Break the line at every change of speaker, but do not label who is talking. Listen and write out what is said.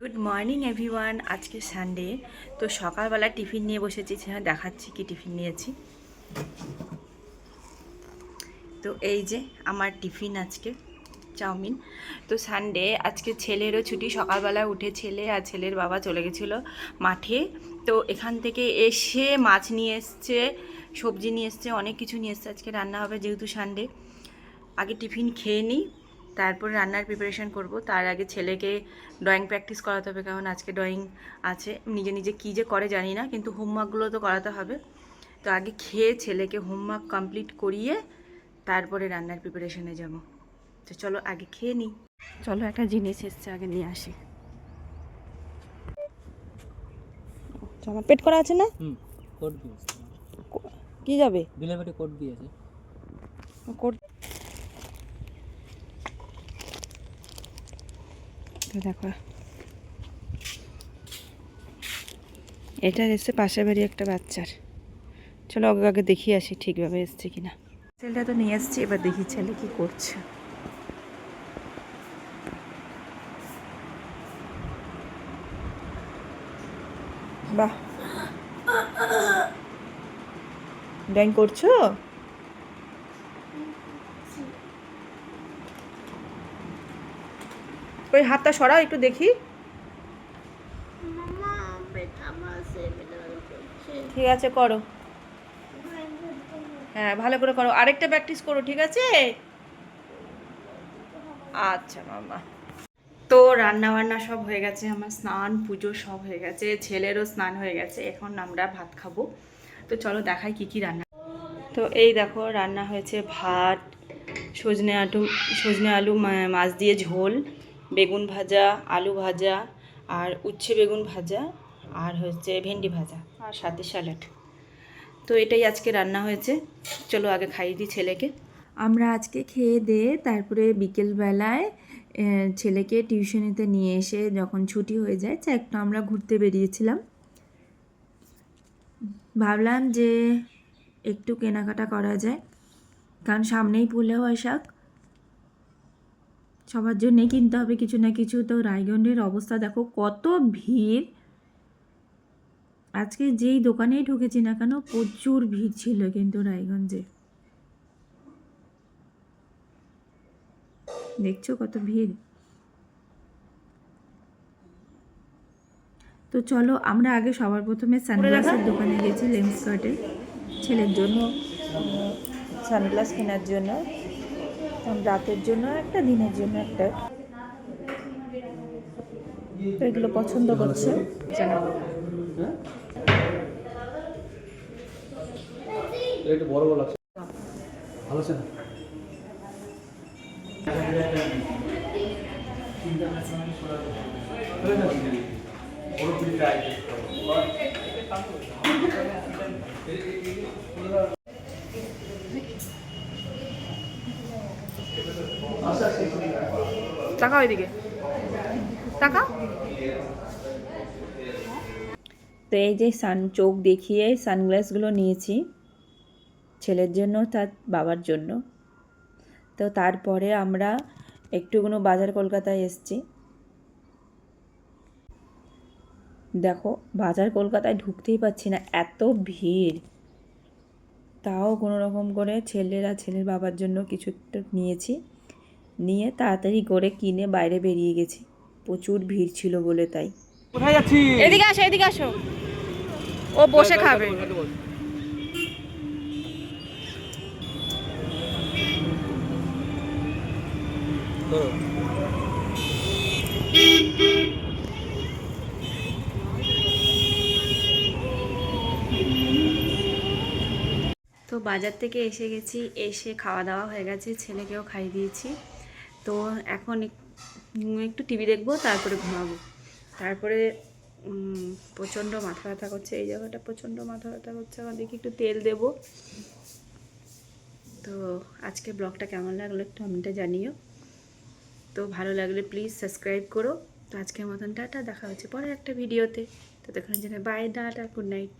Good morning everyone. আজকে Sunday, তো সকালবেলা টিফিন নিয়ে বসেছি। সেখানে দেখাচ্ছি কি টিফিন নিয়েছি। তো এই যে আমার টিফিন আজকে চাউমিন। তো সানডে আজকে ছেলেরও ছুটি। সকালবেলা উঠে ছেলে আর ছেলের বাবা চলে গেছিলো মাঠে। তো এখান থেকে এসে মাছ নিয়ে এসছে, সবজি নিয়ে এসছে, অনেক কিছু নিয়ে এসছে। আজকে রান্না হবে যেহেতু সানডে। আগে টিফিন খেয়ে নিই, তারপর রান্নার প্রিপারেশান করব। তার আগে ছেলেকে ড্রয়িং প্র্যাকটিস করাতে হবে, কারণ আজকে ড্রয়িং আছে। নিজে নিজে কী যে করে জানি না, কিন্তু হোমওয়ার্কগুলো তো করাতে হবে। তো আগে খেয়ে ছেলেকে হোমওয়ার্ক কমপ্লিট করিয়ে তারপরে রান্নার প্রিপারেশানে যাব। তো চলো আগে খেয়ে নিই। চলো একটা জিনিস এসছে, আগে নিয়ে আসি। আমার পেট করা আছে না?
কোড দিয়েছে।
কি যাবে?
ডেলিভারি কোড দিয়েছে।
কোড দেখো, এটা এসছে পাশের বাড়ি একটা বাচ্চার। চলো আগে আগে দেখিয়ে আসি ঠিকভাবে এসছে কিনা। ছেলেটা তো নিয়ে এসছি, এবার দেখি ছেলে কি করছে। বাহ, ড্রয়িং করছো? ওই হাতটা সরাও একটু দেখি। ঠিক আছে, করো। হ্যাঁ, ভালো করে করো, আরেকটা প্র্যাকটিস করো, ঠিক আছে? আচ্ছা মামা। তো রান্না বান্না সব হয়ে গেছে, আমার স্নান পুজো সব হয়ে গেছে, ছেলেরও স্নান হয়ে গেছে। এখন আমরা ভাত খাবো। তো চলো দেখাই কি কি রান্না। তো এই দেখো, রান্না হয়েছে ভাত, সজনে আলু মাছ দিয়ে ঝোল, বেগুন ভাজা, আলু ভাজা, আর উচ্ছে বেগুন ভাজা, আর হচ্ছে ভেন্ডি ভাজা, আর সাথে স্যালাড। তো এটাই আজকে রান্না হয়েছে। চলো আগে খাইয়ে দিই ছেলেকে। আমরা আজকে খেয়ে দিয়ে তারপরে বিকেলবেলায় ছেলেকে টিউশনিতে নিয়ে এসে যখন ছুটি হয়ে যায়, একটু আমরা ঘুরতে বেরিয়েছিলাম। ভাবলাম যে একটু কেনাকাটা করা যায়, কারণ সামনেই পয়লা বৈশাখ, সবার জন্যেই কিনতে হবে কিছু না কিছু। তো রায়গঞ্জের অবস্থা দেখো, কত ভিড়। আজকে যেই দোকানেই ঢুকেছি না কেন, প্রচুর ভিড় ছিল কিন্তু রায়গঞ্জে। দেখছো কত ভিড়। তো চলো আমরা আগে সবার প্রথমে সানগ্লাসের দোকানে গেছি, লেন্স কার্টে ছেলের জন্য সানগ্লাস কেনার জন্য, রাতের জন্য একটা, দিনের জন্য একটা। তো এগুলো পছন্দ করছে।
একটু বড় বড় লাগছে, ভালো আছে না?
টাকা ওইদিকে টাকা। তো এই যে চোখ দেখিয়ে সানগ্লাসগুলো নিয়েছি ছেলের জন্য, তার বাবার জন্য। তো তারপরে আমরা একটুকুনো বাজার কলকাতায় এসছি। দেখো, বাজার কলকাতায় ঢুকতেই পাচ্ছি না, এত ভিড়। তাও কোনো রকম করে ছেলের আর ছেলের বাবার জন্য কিছু একটা নিয়েছি, নিয়ে তাড়াতাড়ি করে কিনে বাইরে বেরিয়ে গেছি। প্রচুর ভিড় ছিল বলে তাই।
কোথায় যাচ্ছি?
এদিকে আসো, এদিকে আসো, ও বসে খাবে। তো বাজার থেকে এসে গেছি, এসে খাওয়া দাওয়া হয়ে গেছে, ছেলেকেও খাইয়ে দিয়েছি। তো এখন একটু টিভি দেখবো, তারপরে ঘুমাবো। তারপরে প্রচণ্ড মাথা ব্যথা করছে, এই জায়গাটা প্রচণ্ড মাথা ব্যথা করছে। আমার দেখি একটু তেল দেব। তো আজকে ব্লগটা কেমন লাগলো একটু কমেন্টে জানিও। তো ভালো লাগলে প্লিজ সাবস্ক্রাইব করো। তো আজকের মতন টাটা, দেখা হচ্ছে পরের একটা ভিডিওতে। তো তখন জন্য বাই, টাটা, গুড নাইট।